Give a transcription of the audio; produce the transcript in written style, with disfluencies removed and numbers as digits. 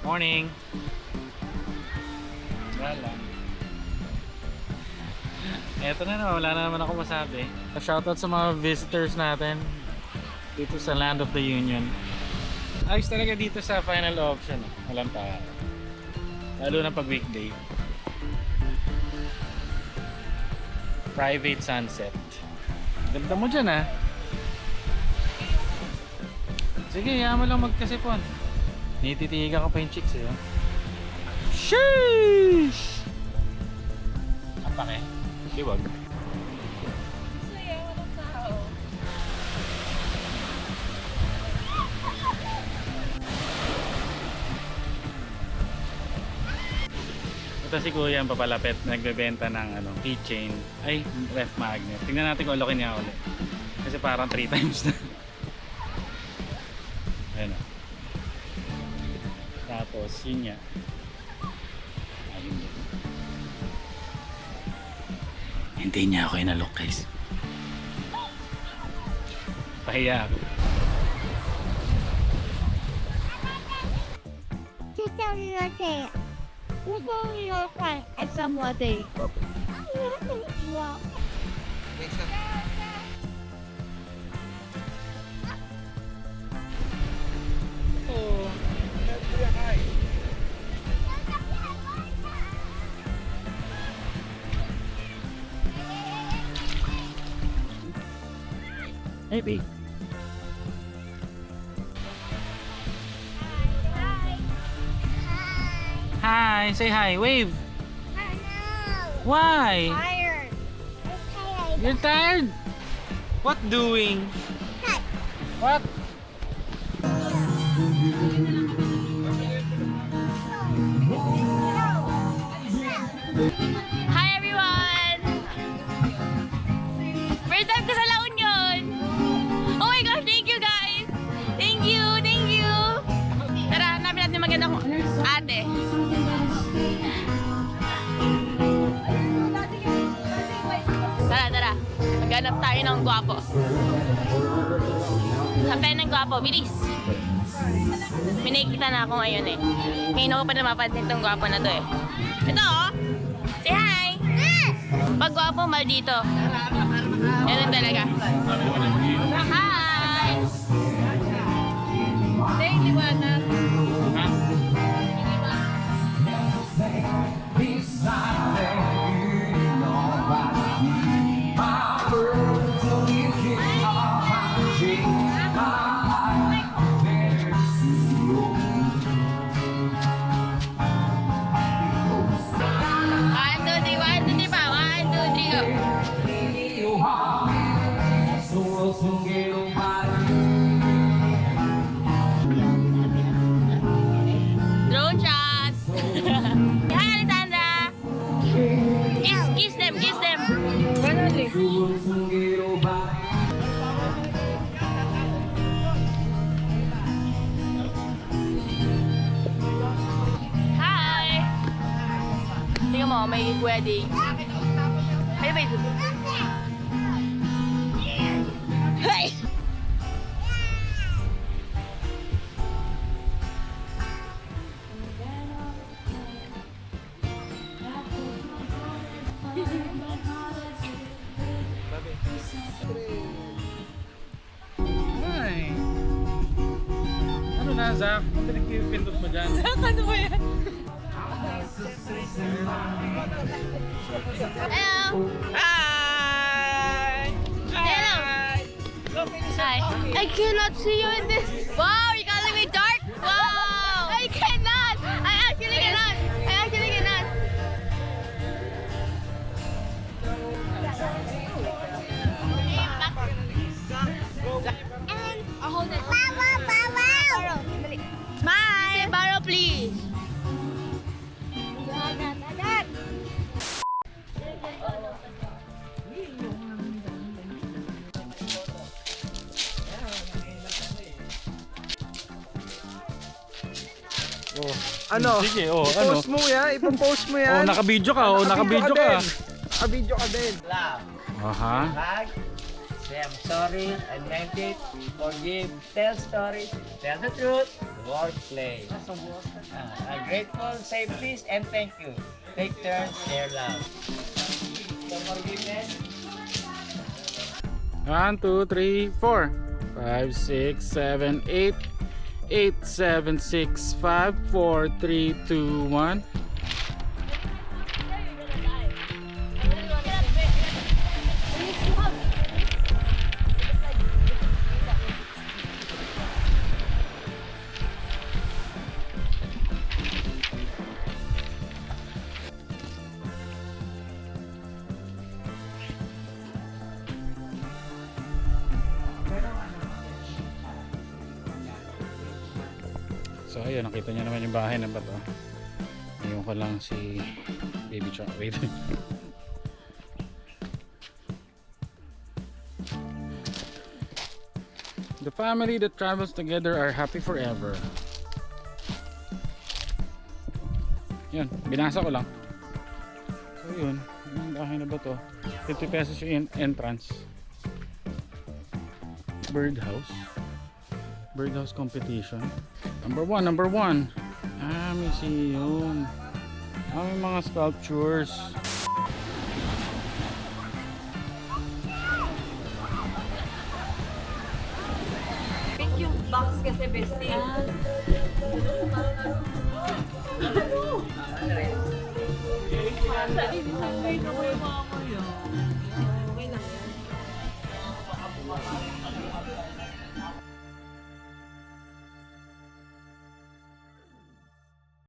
Morning! Wala. Eto na, wala na naman ako masabi. Shoutout sa mga visitors natin dito sa Land of the Union. Ayos talaga dito sa final option. Walang tao. Lalo na pag weekday. Private sunset. Ganda mo dyan ah. Sige, yaman mo lang magkasipon. Nititiga ko pa yung chicks eh. Sheesh! Ang pake. Liwag. Saya, walang tao. Ito si Kuya ang papalapit. Nagbebenta ng keychain. Ay, ref magnet. Tingnan natin kung alokin niya ulit. Kasi parang 3 times na. Ayan o. Tapos, yun niya. Ayun yun. Hindi niya ako inalok, guys. Pahiya ako. Hey, babe. Hi, say hi, wave. Why? Tired. You're tired? What doing? What? Hi everyone! First time ko sa La Union! Oh my gosh, thank you guys! Thank you, thank you! Tara, hanapin natin magandang ate. Tara, tara. Maghanap tayo ng gwapo. Hanapin ng gwapo, bilis! May nakikita na ako ngayon eh. Ngayon ako pa namapansin itong gwapo na to eh. Ito oh! Say hi! Pag gwapo, maldito. Ganun talaga. Hi! Thank you, liwanag. Drone shot! Hi, Alexandra! Kiss them, kiss them! Hi! Tingnan mo, may wedding. Ay, wait. Hey! Hi. Ano na, Zach? Ano pinagpipindot mo dyan? Ano ba yan? Hello! Hi! Hello! Hi. I cannot see you in this. Wow, you're calling me dark? Wow! I cannot! I actually cannot! I actually cannot! And I'll hold it. Smile! Barrow, please! Oh. Ano? Sige, oh, ano? I-post mo yan, ipopost mo yan. Oh, naka-video ka, oh, naka-video ka. Naka-video ka din. Aha. Say I'm sorry, I meant it, forgive, tell stories, tell the truth, wordplay. I'm grateful, say please, and thank you. Take turns, share love. So forgiveness. 1, 2, 3, 4, 5, 6, 7, 8, 8, 7, 6, 5, 4, 3, 2, 1. So ayun, nakita niyo naman yung bahay ng bato. Ngayon ko lang si Baby Chong. Wait. The family that travels together are happy forever. Yun, binasa ko lang. So yun, yung bahay na bato. 50 pesos yung entrance. Birdhouse. Birdhouse competition. Number one. Museum. May mga sculptures. Pick yung box kasi bestie.